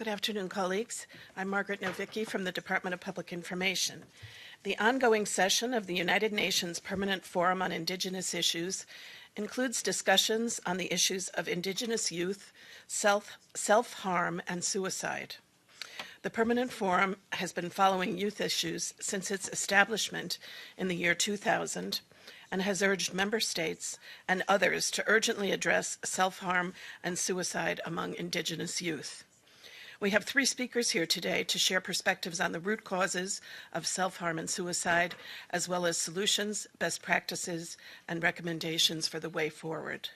Good afternoon, colleagues. I'm Margaret Nowicki from the Department of Public Information. The ongoing session of the United Nations Permanent Forum on Indigenous Issues includes discussions on the issues of Indigenous youth, self-harm, and suicide. The Permanent Forum has been following youth issues since its establishment in the year 2000 and has urged member states and others to urgently address self-harm and suicide among Indigenous youth. We have 3 speakers here today to share perspectives on the root causes of self-harm and suicide, as well as solutions, best practices, and recommendations for the way forward.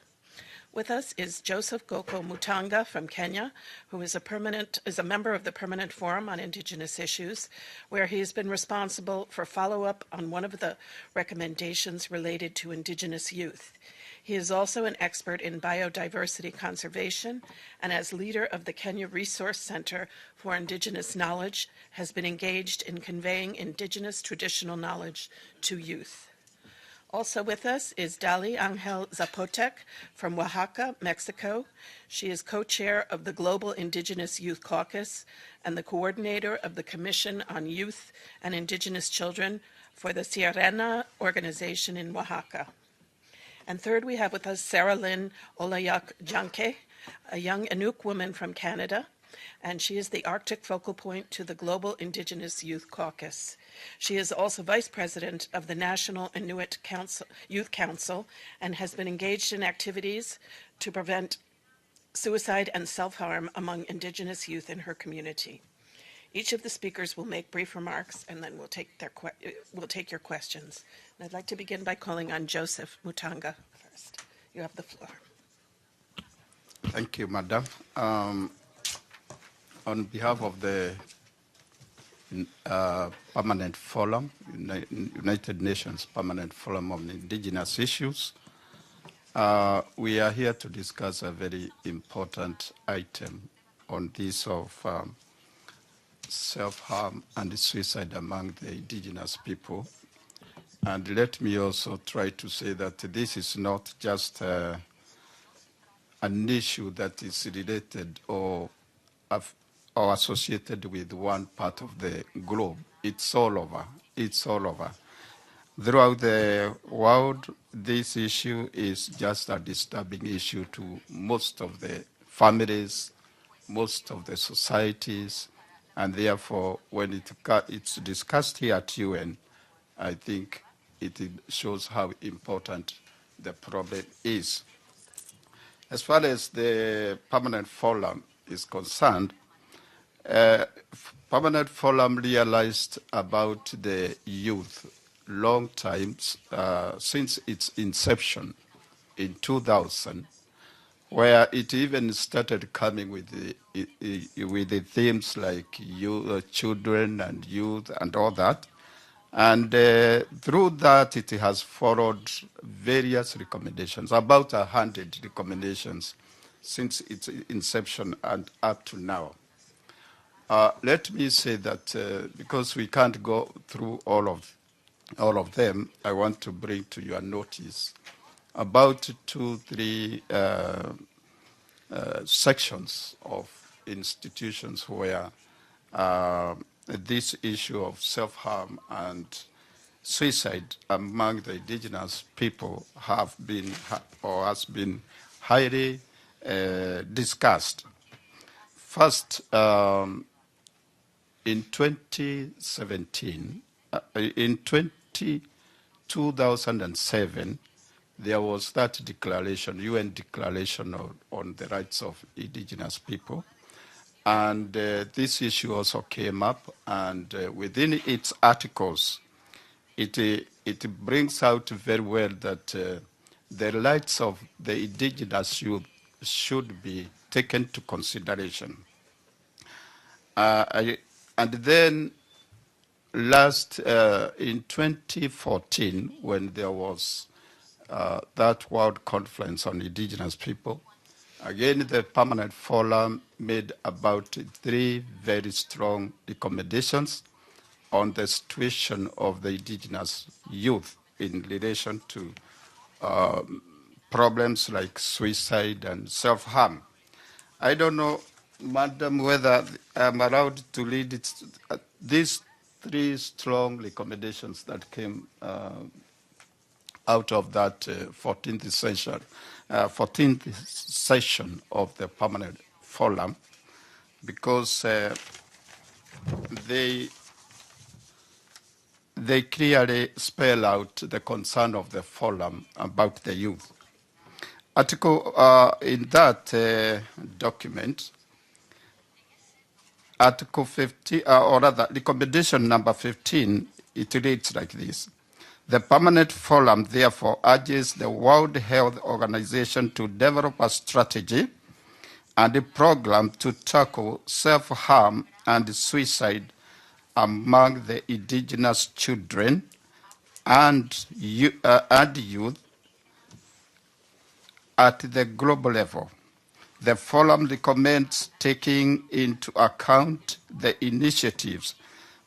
With us is Joseph Goko Mutangah from Kenya, who is a member of the Permanent Forum on Indigenous Issues, where he has been responsible for follow-up on one of the recommendations related to Indigenous youth. He is also an expert in biodiversity conservation, and as leader of the Kenya Resource Center for Indigenous Knowledge, has been engaged in conveying Indigenous traditional knowledge to youth. Also with us is Dalí Zapotec from Oaxaca, Mexico. She is co-chair of the Global Indigenous Youth Caucus and the coordinator of the Commission on Youth and Indigenous Children for the Sierrana organization in Oaxaca. And third, we have with us Sarah Lynn Olayok Jancke, a young Inuk woman from Canada, and she is the Arctic focal point to the Global Indigenous Youth Caucus. She is also vice president of the National Inuit Youth Council and has been engaged in activities to prevent suicide and self-harm among Indigenous youth in her community. Each of the speakers will make brief remarks, and then we'll take your questions. And I'd like to begin by calling on Joseph Mutangah first. You have the floor. Thank you, Madam. On behalf of the Permanent Forum, United Nations Permanent Forum on Indigenous Issues, we are here to discuss a very important item on this of self-harm and suicide among the indigenous people. And let me also try to say that this is not just an issue that is related or associated with one part of the globe. It's all over. It's all over. Throughout the world, this issue is just a disturbing issue to most of the families, most of the societies, and therefore, when it's discussed here at UN, I think it shows how important the problem is. As far as the Permanent Forum is concerned, Permanent Forum realized about the youth long times since its inception in 2000, where it even started coming with the themes like children and youth and all that. And through that, it has followed various recommendations, about 100 recommendations since its inception and up to now. Let me say that because we can't go through all of them, I want to bring to your notice about 2-3 sections of institutions where this issue of self-harm and suicide among the indigenous people have been or has been highly discussed. First, in 2017, in 2007, there was that declaration, UN declaration on the rights of indigenous people. And this issue also came up, and within its articles, it brings out very well that the rights of the indigenous youth should be taken into consideration. And then in 2014, when there was that World Conference on Indigenous People, again, the Permanent Forum made about 3 very strong recommendations on the situation of the indigenous youth in relation to problems like suicide and self-harm. I don't know Madam, whether I'm allowed to read it, these three strong recommendations that came out of that 14th session of the Permanent Forum, because they clearly spell out the concern of the forum about the youth. Article in that document, Article 50, or rather, recommendation number 15, it reads like this. The Permanent Forum therefore urges the World Health Organization to develop a strategy and a program to tackle self-harm and suicide among the indigenous children and youth at the global level. The forum recommends taking into account the initiatives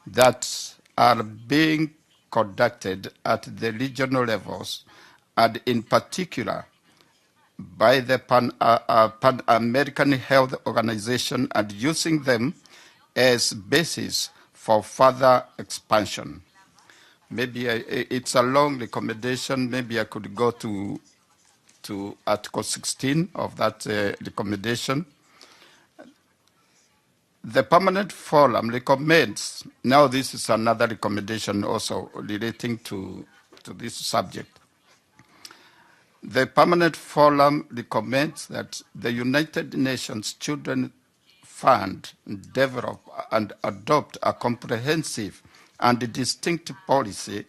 that are being conducted at the regional levels, and in particular by the Pan-American Health Organization, and using them as basis for further expansion. Maybe it's a long recommendation. Maybe I could go to Article 16 of that recommendation. The Permanent Forum recommends, now this is another recommendation also relating to this subject. The Permanent Forum recommends that the United Nations Children Fund develop and adopt a comprehensive and distinct policy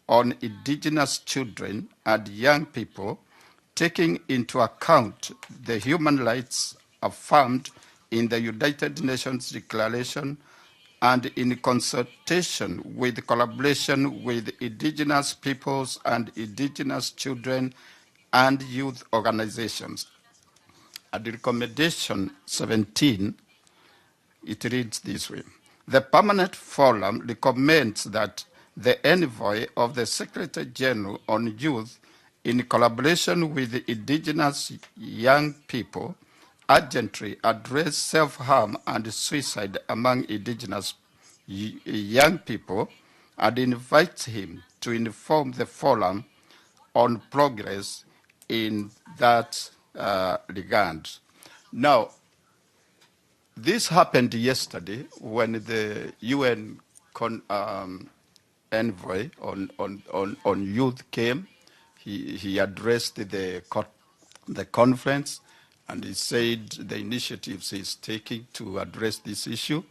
on indigenous children and young people, taking into account the human rights affirmed in the United Nations Declaration and in consultation with collaboration with indigenous peoples and indigenous children and youth organizations. At recommendation 17, it reads this way. The Permanent Forum recommends that the envoy of the Secretary General on Youth, in collaboration with indigenous young people, urgently address self-harm and suicide among indigenous young people, and invites him to inform the forum on progress in that regard. Now, this happened yesterday when the UN envoy on youth came. He addressed the conference, and he said the initiatives he's taking to address this issue.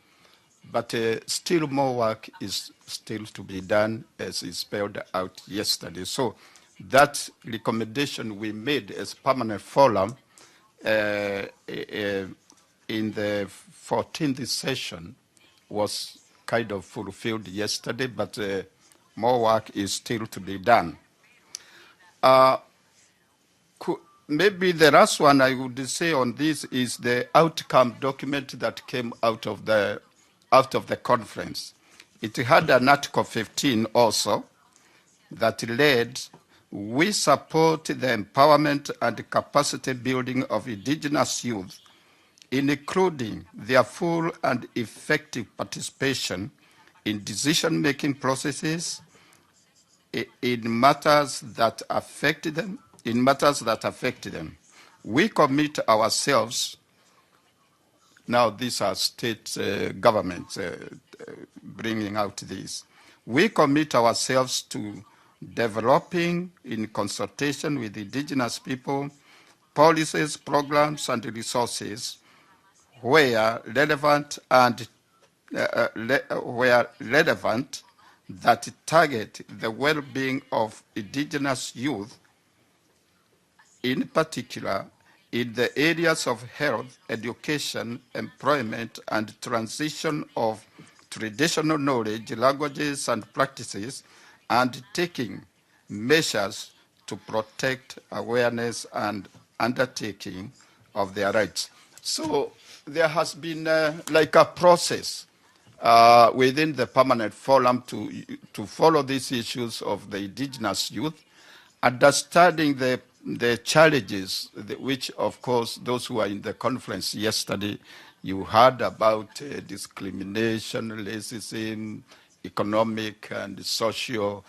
But still more work is still to be done, as is spelled out yesterday. So that recommendation we made as Permanent Forum in the 14th session was kind of fulfilled yesterday, but more work is still to be done. Maybe the last one I would say on this is the outcome document that came out of the conference. It had an Article 15 also that read, we support the empowerment and capacity building of indigenous youth, including their full and effective participation in decision-making processes in matters that affect them. We commit ourselves. Now, these are state governments bringing out this. We commit ourselves to developing, in consultation with indigenous people, policies, programs, and resources where relevant that target the well-being of indigenous youth, in particular in the areas of health, education, employment, and transition of traditional knowledge, languages, and practices, and taking measures to protect awareness and undertaking of their rights. So there has been like a process within the Permanent Forum to follow these issues of the indigenous youth, understanding the the challenges, which of course those who were in the conference yesterday, you heard about discrimination, racism, economic and social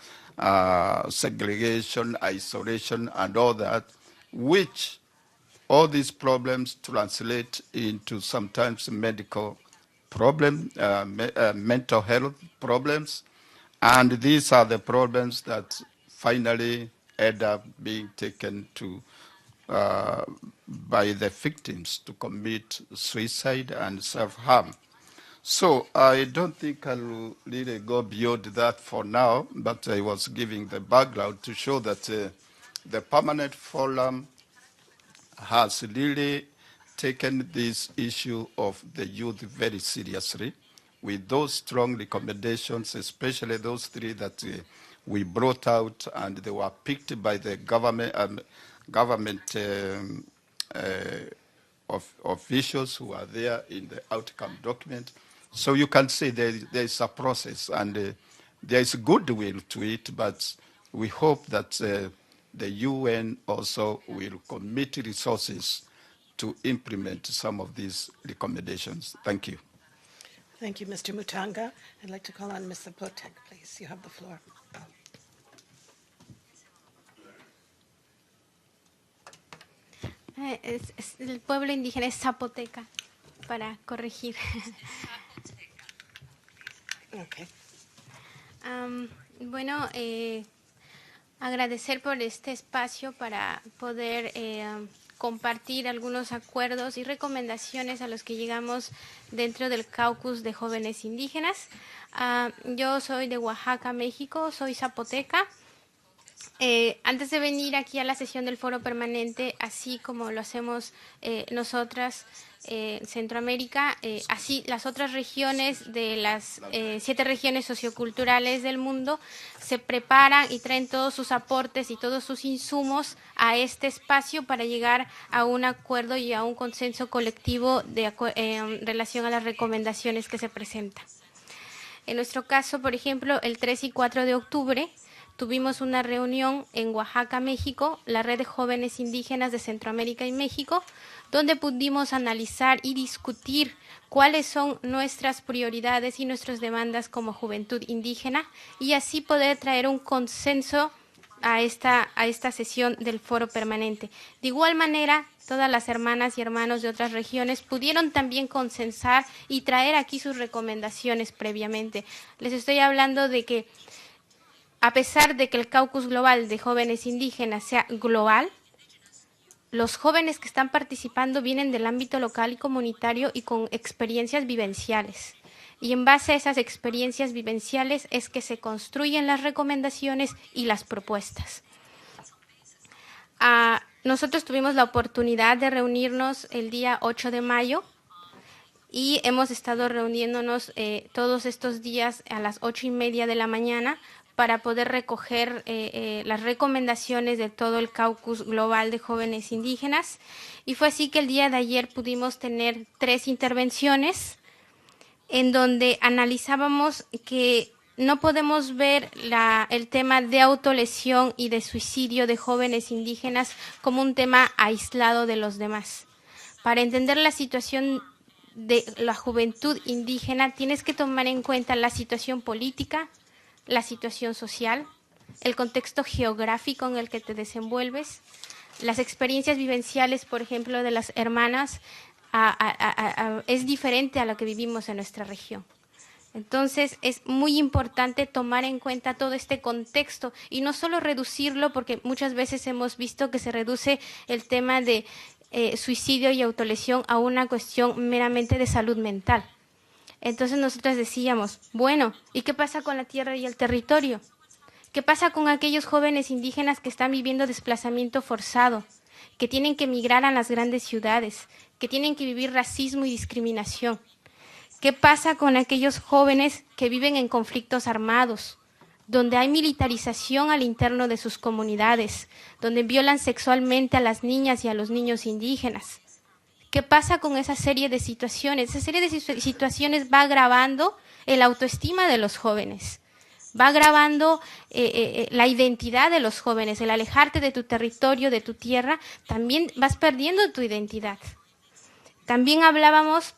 segregation, isolation, and all that, which all these problems translate into sometimes medical problems, mental health problems, and these are the problems that finally end up being taken to by the victims to commit suicide and self-harm. So I don't think I'll really go beyond that for now, but I was giving the background to show that the Permanent Forum has really taken this issue of the youth very seriously, with those strong recommendations, especially those three that we brought out, and they were picked by the government officials who are there in the outcome document. So you can see there is a process, and there is goodwill to it, but we hope that the UN also will commit resources to implement some of these recommendations. Thank you. Thank you, Mr. Mutangah. I'd like to call on Ms. Zapotec, please. You have the floor. El pueblo indígena es zapoteca, para corregir. Okay. Bueno, agradecer por este espacio para poder compartir algunos acuerdos y recomendaciones a los que llegamos dentro del Caucus de Jóvenes Indígenas. Yo soy de Oaxaca, México, soy zapoteca. Antes de venir aquí a la sesión del Foro Permanente, así como lo hacemos nosotras en Centroamérica, así las otras regiones de las 7 regiones socioculturales del mundo se preparan y traen todos sus aportes y todos sus insumos a este espacio para llegar a un acuerdo y a un consenso colectivo en relación a las recomendaciones que se presentan. En nuestro caso, por ejemplo, el 3 y 4 de octubre, tuvimos una reunión en Oaxaca, México, la Red de Jóvenes Indígenas de Centroamérica y México, donde pudimos analizar y discutir cuáles son nuestras prioridades y nuestras demandas como juventud indígena y así poder traer un consenso a esta sesión del Foro Permanente. De igual manera, todas las hermanas y hermanos de otras regiones pudieron también consensar y traer aquí sus recomendaciones previamente. Les estoy hablando de que a pesar de que el Caucus Global de Jóvenes Indígenas sea global, los jóvenes que están participando vienen del ámbito local y comunitario y con experiencias vivenciales. Y en base a esas experiencias vivenciales es que se construyen las recomendaciones y las propuestas. Nosotros tuvimos la oportunidad de reunirnos el día 8 de mayo y hemos estado reuniéndonos todos estos días a las 8:30 de la mañana para poder recoger las recomendaciones de todo el Caucus Global de Jóvenes Indígenas. Y fue así que el día de ayer pudimos tener 3 intervenciones en donde analizábamos que no podemos ver el tema de autolesión y de suicidio de jóvenes indígenas como un tema aislado de los demás. Para entender la situación de la juventud indígena, tienes que tomar en cuenta la situación política, la situación social, el contexto geográfico en el que te desenvuelves, las experiencias vivenciales, por ejemplo, de las hermanas, es diferente a lo que vivimos en nuestra región. Entonces, es muy importante tomar en cuenta todo este contexto y no solo reducirlo, porque muchas veces hemos visto que se reduce el tema de suicidio y autolesión a una cuestión meramente de salud mental. Entonces nosotras decíamos, bueno, ¿y qué pasa con la tierra y el territorio? ¿Qué pasa con aquellos jóvenes indígenas que están viviendo desplazamiento forzado, que tienen que emigrar a las grandes ciudades, que tienen que vivir racismo y discriminación? ¿Qué pasa con aquellos jóvenes que viven en conflictos armados, donde hay militarización al interno de sus comunidades, donde violan sexualmente a las niñas y a los niños indígenas? ¿Qué pasa con esa serie de situaciones? Esa serie de situaciones va agravando el autoestima de los jóvenes, va agravando la identidad de los jóvenes. El alejarte de tu territorio, de tu tierra, también vas perdiendo tu identidad. También hablábamos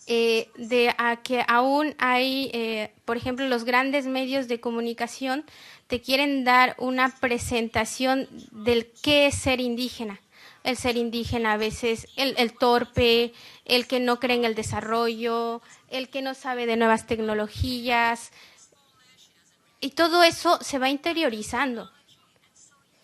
que aún hay, por ejemplo, los grandes medios de comunicación te quieren dar una presentación del qué es ser indígena. El ser indígena a veces, el torpe, el que no cree en el desarrollo, el que no sabe de nuevas tecnologías. Y todo eso se va interiorizando.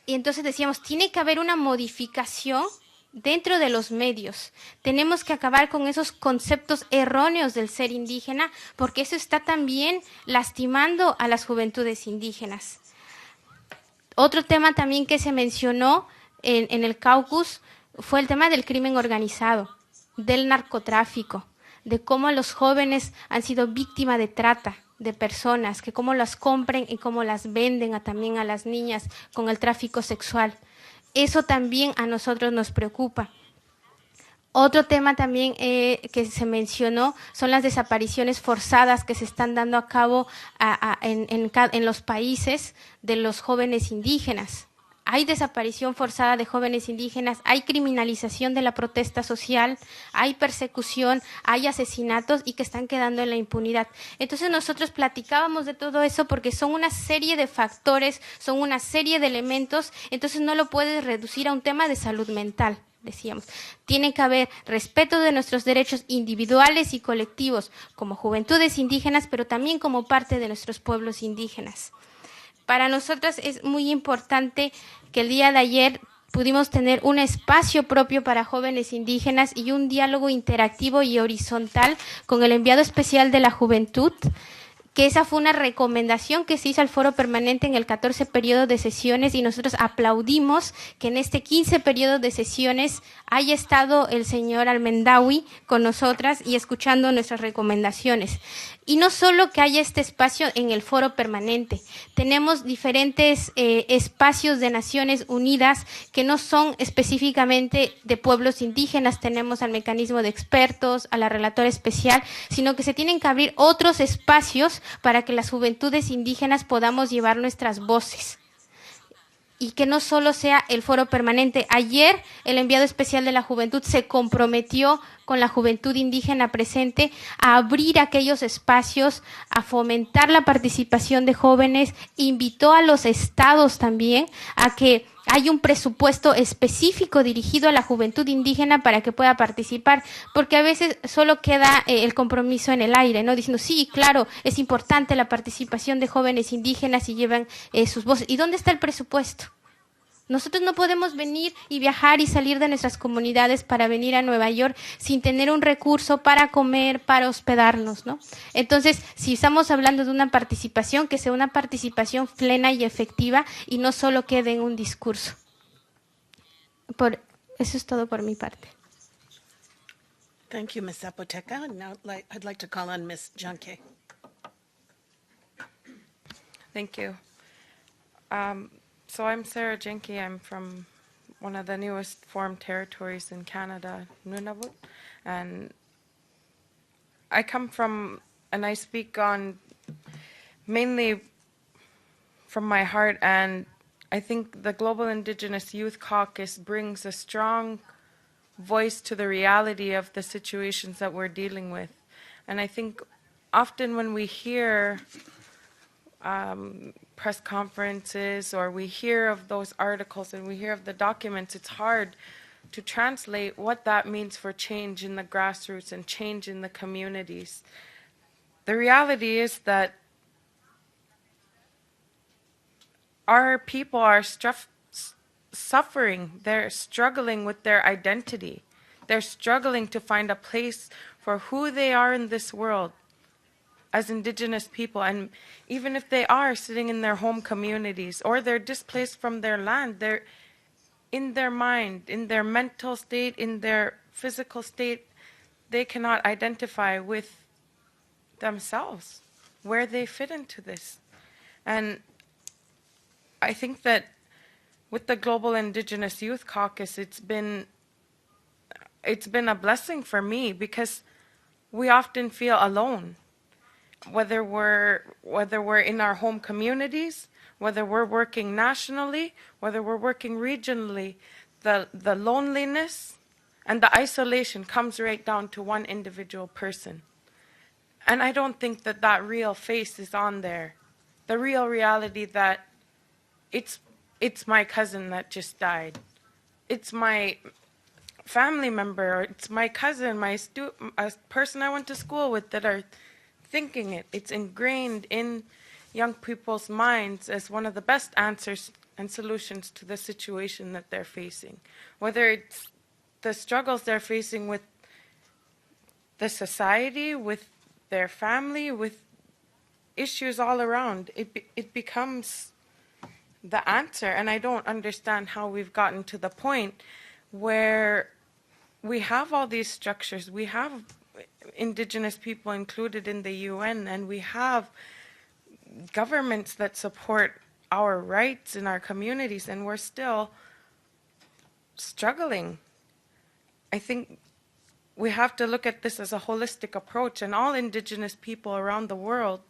Y entonces decíamos, tiene que haber una modificación dentro de los medios. Tenemos que acabar con esos conceptos erróneos del ser indígena, porque eso está también lastimando a las juventudes indígenas. Otro tema también que se mencionó en el Caucus fue el tema del crimen organizado, del narcotráfico, de cómo los jóvenes han sido víctimas de trata de personas, que cómo las compren y cómo las venden también a las niñas con el tráfico sexual. Eso también a nosotros nos preocupa. Otro tema también que se mencionó son las desapariciones forzadas que se están dando a cabo en los países de los jóvenes indígenas. Hay desaparición forzada de jóvenes indígenas, hay criminalización de la protesta social, hay persecución, hay asesinatos y que están quedando en la impunidad. Entonces nosotros platicábamos de todo eso porque son una serie de factores, son una serie de elementos, entonces no lo puedes reducir a un tema de salud mental, decíamos. Tiene que haber respeto de nuestros derechos individuales y colectivos como juventudes indígenas, pero también como parte de nuestros pueblos indígenas. Para nosotras es muy importante que el día de ayer pudimos tener un espacio propio para jóvenes indígenas y un diálogo interactivo y horizontal con el enviado especial de la juventud, que esa fue una recomendación que se hizo al Foro Permanente en el 14 periodo de sesiones y nosotros aplaudimos que en este 15 periodo de sesiones haya estado el señor Almendawi con nosotras y escuchando nuestras recomendaciones. Y no solo que haya este espacio en el Foro Permanente, tenemos diferentes espacios de Naciones Unidas que no son específicamente de pueblos indígenas, tenemos al mecanismo de expertos, a la relatora especial, sino que se tienen que abrir otros espacios para que las juventudes indígenas podamos llevar nuestras voces. Y que no solo sea el Foro Permanente. Ayer el enviado especial de la juventud se comprometió con la juventud indígena presente a abrir aquellos espacios, a fomentar la participación de jóvenes, invitó a los estados también a que hay un presupuesto específico dirigido a la juventud indígena para que pueda participar, porque a veces solo queda el compromiso en el aire, ¿no? Diciendo, sí, claro, es importante la participación de jóvenes indígenas y llevan sus voces. ¿Y dónde está el presupuesto? Nosotros no podemos venir y viajar y salir de nuestras comunidades para venir a Nueva York sin tener un recurso para comer, para hospedarnos, ¿no? Entonces, si estamos hablando de una participación, que sea una participación plena y efectiva y no solo quede en un discurso. Eso es todo por mi parte. Thank you, Ms. Zapoteca. And now I'd like to call on Ms. Jancke. Thank you. So I'm Sarah Jancke. I'm from one of the newest formed territories in Canada, Nunavut. And I come from, and I speak on mainly from my heart, and I think the Global Indigenous Youth Caucus brings a strong voice to the reality of the situations that we're dealing with. And I think often when we hear press conferences or we hear of those articles and we hear of the documents, it's hard to translate what that means for change in the grassroots and change in the communities. The reality is that our people are suffering. They're struggling with their identity. They're struggling to find a place for who they are in this world as Indigenous people. And even if they are sitting in their home communities or they're displaced from their land, they're in their mind, in their mental state, in their physical state, they cannot identify with themselves, where they fit into this. And I think that with the Global Indigenous Youth Caucus, it's been a blessing for me because we often feel alone. whether we're in our home communities, whether we're working nationally, whether we're working regionally, the loneliness and the isolation comes right down to one individual person. And I don't think that that real face is on there. The real reality that it's my cousin that just died. It's my family member, or it's my cousin, a person I went to school with that are thinking it. It's ingrained in young people's minds as one of the best answers and solutions to the situation that they're facing. Whether it's the struggles they're facing with the society, with their family, with issues all around, it becomes the answer. And I don't understand how we've gotten to the point where we have all these structures, we have Indigenous people included in the UN, and we have governments that support our rights in our communities, and we're still struggling. I think we have to look at this as a holistic approach, and all Indigenous people around the world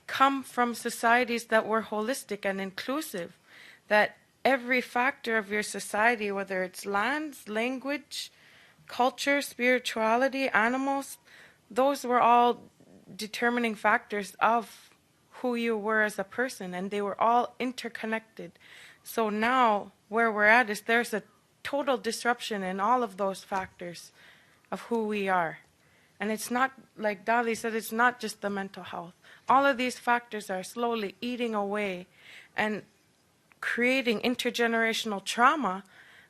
come from societies that were holistic and inclusive, that every factor of your society, whether it's lands, language, culture, spirituality, animals, those were all determining factors of who you were as a person, and they were all interconnected. So now where we're at is there's a total disruption in all of those factors of who we are. And it's not, like Dalí said, it's not just the mental health. All of these factors are slowly eating away and creating intergenerational trauma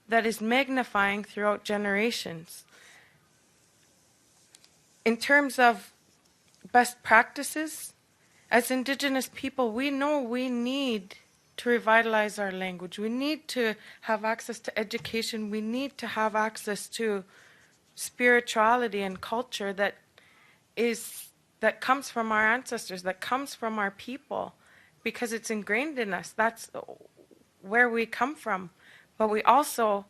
that is magnifying throughout generations. In terms of best practices, as Indigenous people, we know we need to revitalize our language. We need to have access to education. We need to have access to spirituality and culture that comes from our ancestors, that comes from our people, because it's ingrained in us. That's where we come from. But we also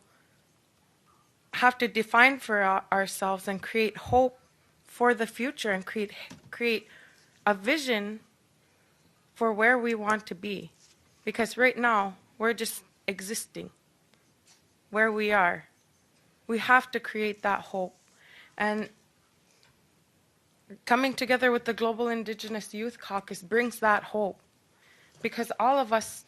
have to define for ourselves and create hope for the future, and create a vision for where we want to be. Because right now, we're just existing where we are. We have to create that hope. And coming together with the Global Indigenous Youth Caucus brings that hope. Because all of us,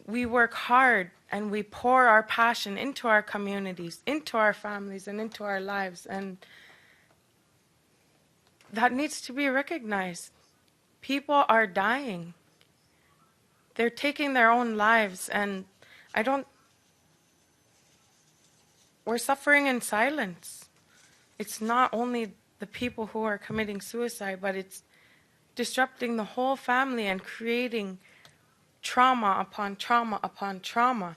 we work hard and we pour our passion into our communities, into our families, and into our lives. And that needs to be recognized. People are dying. They're taking their own lives, and we're suffering in silence. It's not only the people who are committing suicide, but it's disrupting the whole family and creating trauma upon trauma upon trauma.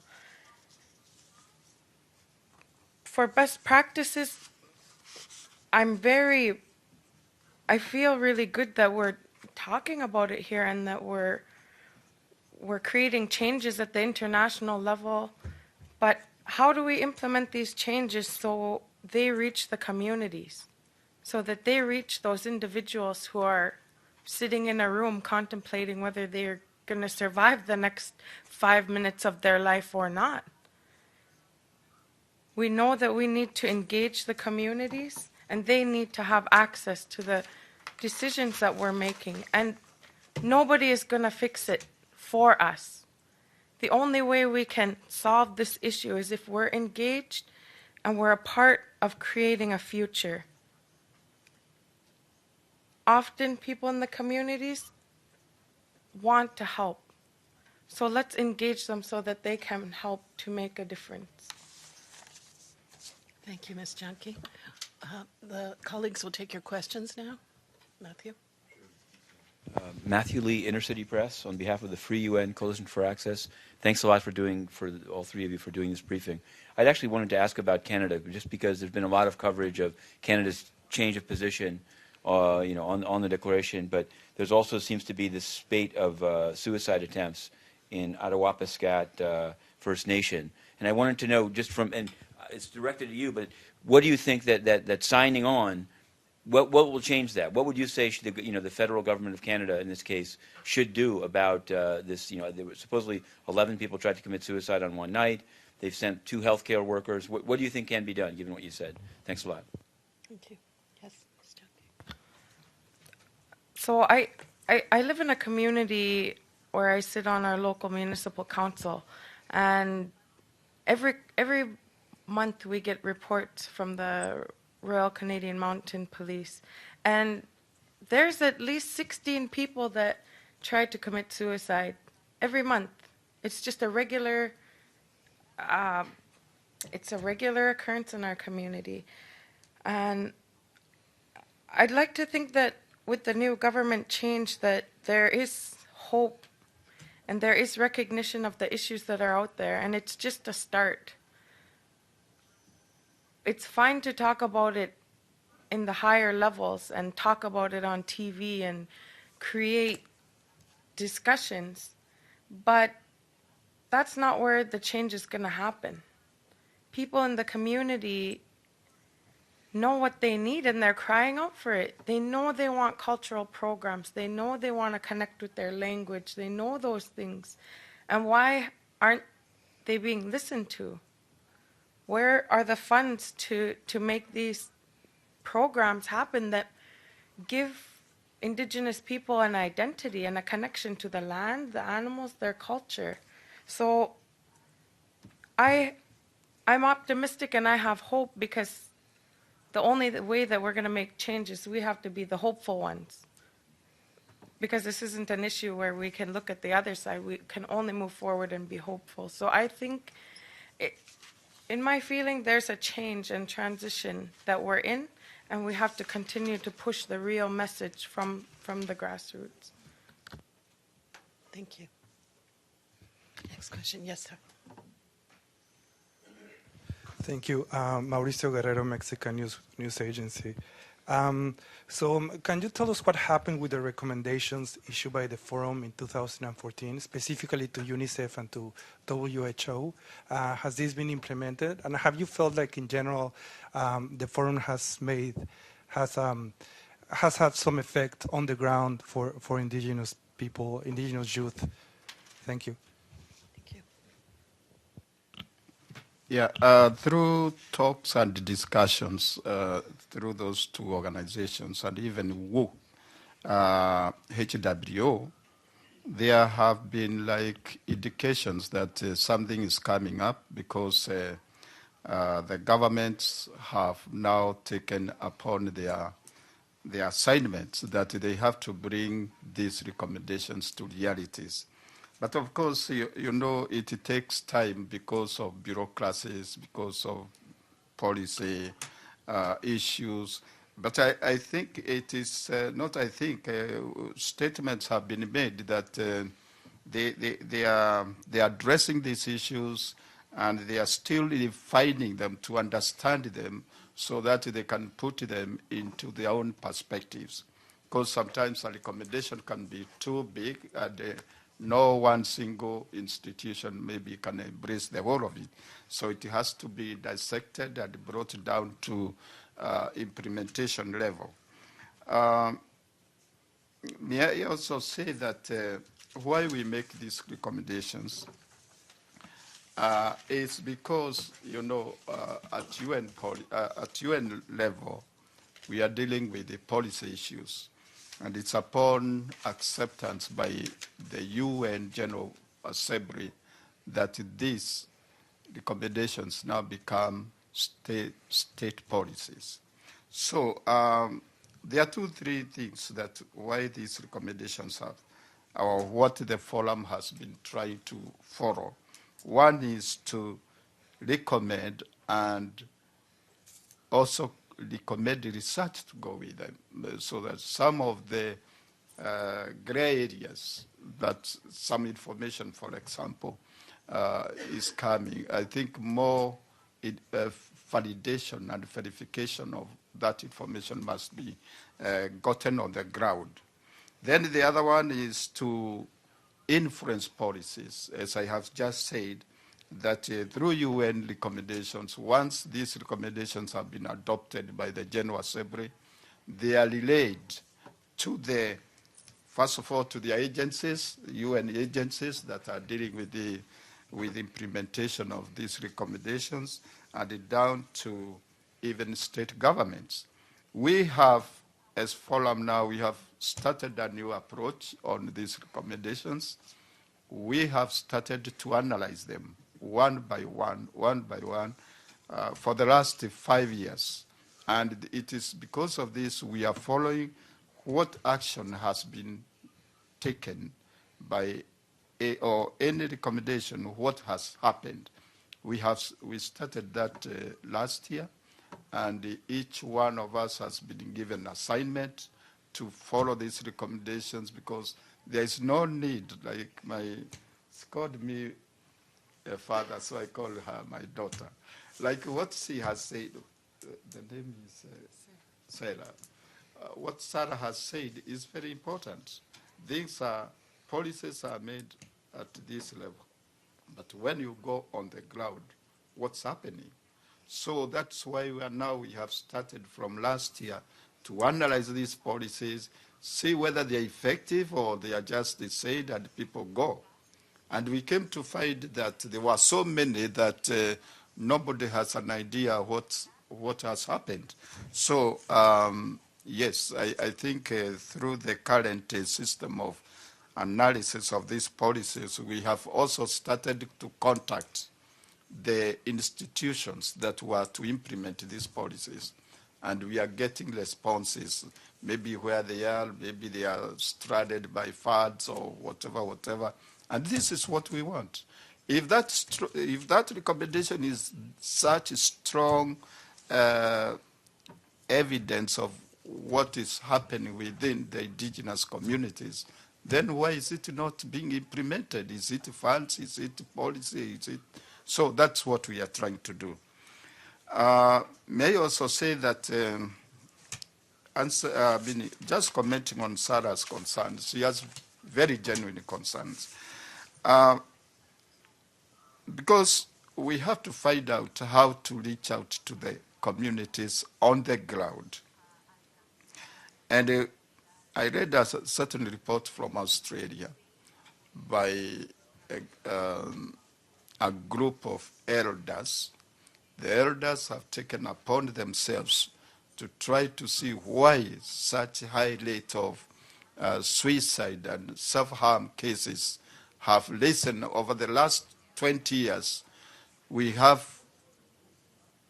For best practices, I feel really good that we're talking about it here, and that we're creating changes at the international level. But how do we implement these changes so they reach the communities, so that they reach those individuals who are sitting in a room contemplating whether they're going to survive the next 5 minutes of their life or not? We know that we need to engage the communities, and they need to have access to the decisions that we're making. And nobody is going to fix it for us. The only way we can solve this issue is if we're engaged and we're a part of creating a future. Often people in the communities want to help. So let's engage them so that they can help to make a difference. Thank you, Ms. Jancke. The colleagues will take your questions now. Matthew? Matthew Lee, Inner City Press, on behalf of the Free UN Coalition for Access. Thanks a lot for all three of you for doing this briefing. I'd actually wanted to ask about Canada, just because there's been a lot of coverage of Canada's change of position, on the declaration, but there's also seems to be this spate of suicide attempts in Attawapiskat First Nation. And I wanted to know, and it's directed at you, but what do you think that signing on What will change that? What would you say should the federal government of Canada in this case should do about this? There were supposedly 11 people tried to commit suicide on one night. They've sent 2 healthcare workers. What do you think can be done, given what you said? Thanks a lot. Thank you. Yes, Ms. Jancke. So I live in a community where I sit on our local municipal council, and every month we get reports from the Royal Canadian Mounted Police, and there's at least 16 people that try to commit suicide every month. It's just a regular occurrence in our community. And I'd like to think that with the new government change that there is hope and there is recognition of the issues that are out there, and it's just a start. It's fine to talk about it in the higher levels and talk about it on TV and create discussions, but that's not where the change is going to happen. People in the community know what they need and they're crying out for it. They know they want cultural programs. They know they want to connect with their language. They know those things. And why aren't they being listened to? Where are the funds to make these programs happen that give Indigenous people an identity and a connection to the land, the animals, their culture? So I'm optimistic and I have hope, because the only way that we're going to make changes, we have to be the hopeful ones. Because this isn't an issue where we can look at the other side. We can only move forward and be hopeful. So I think, in my feeling, there's a change and transition that we're in, and we have to continue to push the real message from the grassroots. Thank you. Next question. Yes, sir. Thank you. Mauricio Guerrero, Mexican News Agency. So can you tell us what happened with the recommendations issued by the forum in 2014, specifically to UNICEF and to WHO? Has this been implemented? And have you felt like, in general, the forum has had some effect on the ground for Indigenous people, Indigenous youth? Thank you. Thank you. Yeah, through talks and discussions through those 2 organizations and even WHO, HWO, there have been like indications that something is coming up, because the governments have now taken upon their assignments that they have to bring these recommendations to realities. But of course, you know, it takes time because of bureaucracies, because of policy issues. But I think it is not. I think statements have been made that they are addressing these issues, and they are still refining them to understand them, so that they can put them into their own perspectives. Because sometimes a recommendation can be too big, and no one single institution maybe can embrace the whole of it. So it has to be dissected and brought down to implementation level. May I also say that why we make these recommendations is because, you know, at UN level, we are dealing with the policy issues. And it's upon acceptance by the UN General Assembly that these recommendations now become state policies. So there are 2-3 things that why these recommendations have, or what the forum has been trying to follow. One is to recommend and also recommend research to go with them, so that some of the gray areas, that some information, for example, is coming. I think more validation and verification of that information must be gotten on the ground. Then the other one is to influence policies, as I have just said, that through UN recommendations, once these recommendations have been adopted by the General Assembly, they are relayed to the, first of all, to the agencies, UN agencies that are dealing with implementation of these recommendations, and down to even state governments. We have, as Forum now, we have started a new approach on these recommendations. We have started to analyze them one by one, for the last 5 years. And it is because of this we are following what action has been taken by or any recommendation, what has happened. We started that last year, and each one of us has been given an assignment to follow these recommendations, because there is no need, like she called me a father, so I call her my daughter. Like what she has said, the name is Sarah. What Sarah has said is very important. Policies are made at this level, but when you go on the ground, what's happening? So that's why we have started from last year to analyze these policies, see whether they're effective or they are just said and people go. And we came to find that there were so many that nobody has an idea what has happened. So yes, I think through the current system of analysis of these policies, we have also started to contact the institutions that were to implement these policies. And we are getting responses, maybe where they are, maybe they are stranded by floods or whatever. And this is what we want. If that recommendation is such a strong evidence of what is happening within the indigenous communities, then why is it not being implemented? Is it funds? Is it policy? So that's what we are trying to do. May I also say that, just commenting on Sarah's concerns, she has very genuine concerns. Because we have to find out how to reach out to the communities on the ground. And I read a certain report from Australia by a group of elders. The elders have taken upon themselves to try to see why such high rate of suicide and self-harm cases have risen over the last 20 years. We have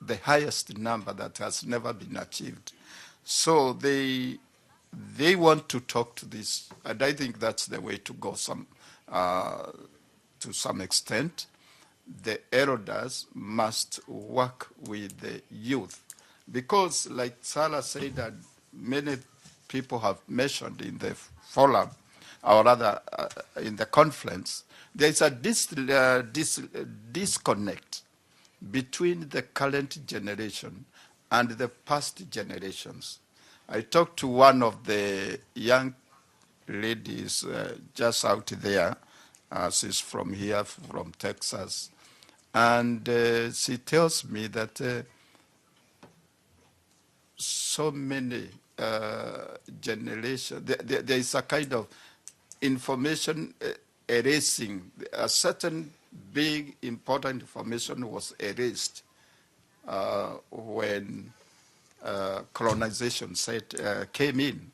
the highest number that has never been achieved. So they want to talk to this, and I think that's the way to go to some extent. The elders must work with the youth, because like Sarah said, that many people have mentioned in the forum, or rather in the conference, there is a disconnect between the current generation and the past generations. I talked to one of the young ladies just out there. She's from here, from Texas. And she tells me that so many generations, there is a kind of information erasing. A certain big, important information was erased when colonization came in.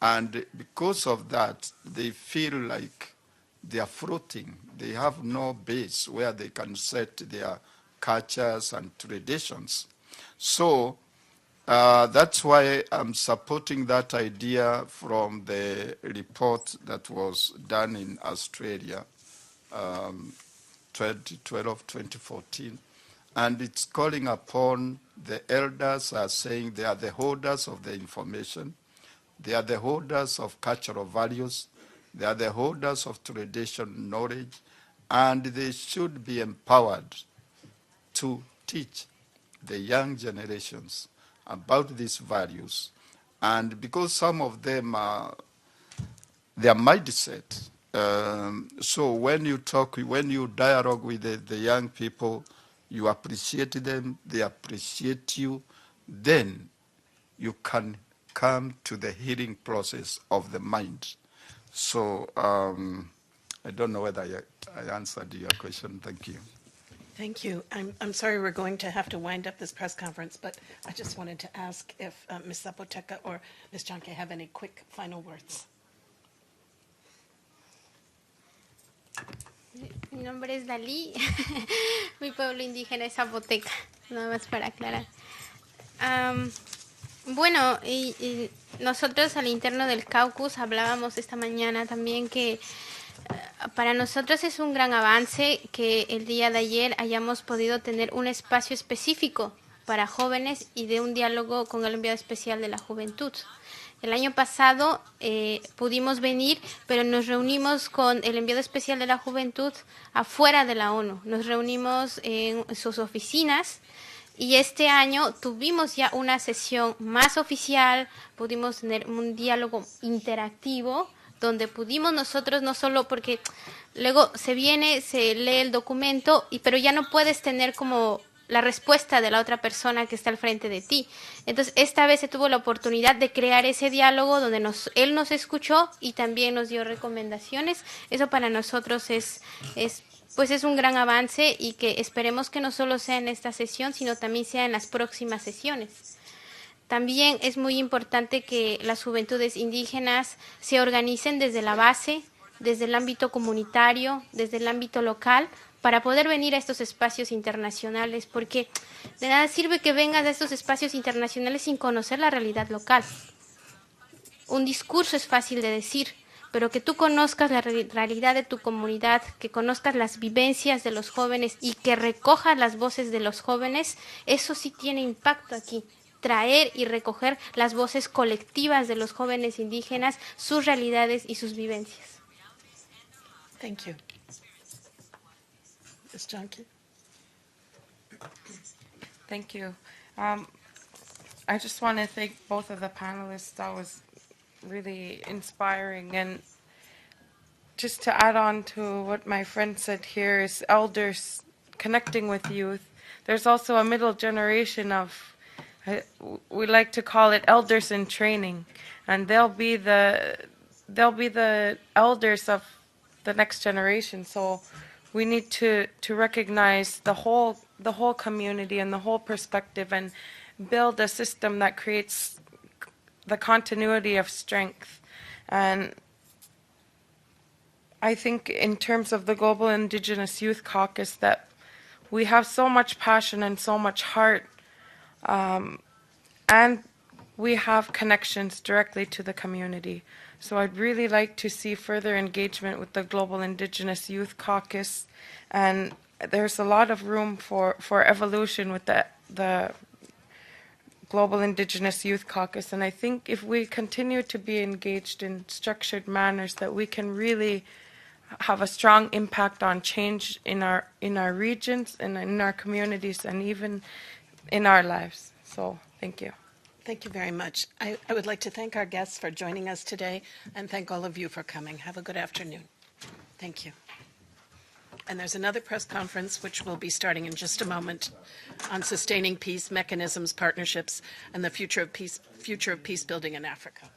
And because of that, they feel like they are floating. They have no base where they can set their cultures and traditions. So that's why I'm supporting that idea from the report that was done in Australia, 2012, 2014. And it's calling upon the elders as saying they are the holders of the information. They are the holders of cultural values. They are the holders of tradition knowledge. And they should be empowered to teach the young generations about these values. And because some of them are their mindset, so when you talk, when you dialogue with the young people, you appreciate them, they appreciate you, then you can come to the healing process of the mind. So I don't know whether I answered your question. Thank you. Thank you. I'm sorry we're going to have to wind up this press conference, but I just wanted to ask if Ms. Zapoteca or Ms. Jancke have any quick final words. Mi nombre es Dalí, mi pueblo indígena es Zapoteca, nada más para aclarar. Bueno, y nosotros al interno del Caucus hablábamos esta mañana también que para nosotros es un gran avance que el día de ayer hayamos podido tener un espacio específico para jóvenes y de un diálogo con el enviado especial de la juventud. El año pasado pudimos venir, pero nos reunimos con el enviado especial de la juventud afuera de la ONU. Nos reunimos en sus oficinas y este año tuvimos ya una sesión más oficial, pudimos tener un diálogo interactivo donde pudimos nosotros, no solo porque luego se viene, se lee el documento, pero ya no puedes tener como la respuesta de la otra persona que está al frente de ti. Entonces, esta vez se tuvo la oportunidad de crear ese diálogo donde él nos escuchó y también nos dio recomendaciones. Eso para nosotros es un gran avance y que esperemos que no solo sea en esta sesión, sino también sea en las próximas sesiones. También es muy importante que las juventudes indígenas se organicen desde la base, desde el ámbito comunitario, desde el ámbito local, para poder venir a estos espacios internacionales, porque de nada sirve que vengas a estos espacios internacionales sin conocer la realidad local. Un discurso es fácil de decir, pero que tú conozcas la realidad de tu comunidad, que conozcas las vivencias de los jóvenes y que recojas las voces de los jóvenes, eso sí tiene impacto aquí. Traer y recoger las voces colectivas de los jóvenes indígenas, sus realidades y sus vivencias. Thank you. Ms. Jancke? Thank you. I just want to thank both of the panelists. That was really inspiring. And just to add on to what my friend said here is elders connecting with youth. There's also a middle generation of, we like to call it elders in training, and they'll be the elders of the next generation. So we need to recognize the whole community and the whole perspective and build a system that creates the continuity of strength. And I think in terms of the Global Indigenous Youth Caucus that we have so much passion and so much heart, and we have connections directly to the community. So I'd really like to see further engagement with the Global Indigenous Youth Caucus, and there's a lot of room for evolution with the Global Indigenous Youth Caucus. And I think if we continue to be engaged in structured manners, that we can really have a strong impact on change in our regions and in our communities and even in our lives. So thank you. Thank you very much. I would like to thank our guests for joining us today and thank all of you for coming. Have a good afternoon. Thank you. And there's another press conference which will be starting in just a moment on sustaining peace, mechanisms, partnerships, and the future of peace building in Africa.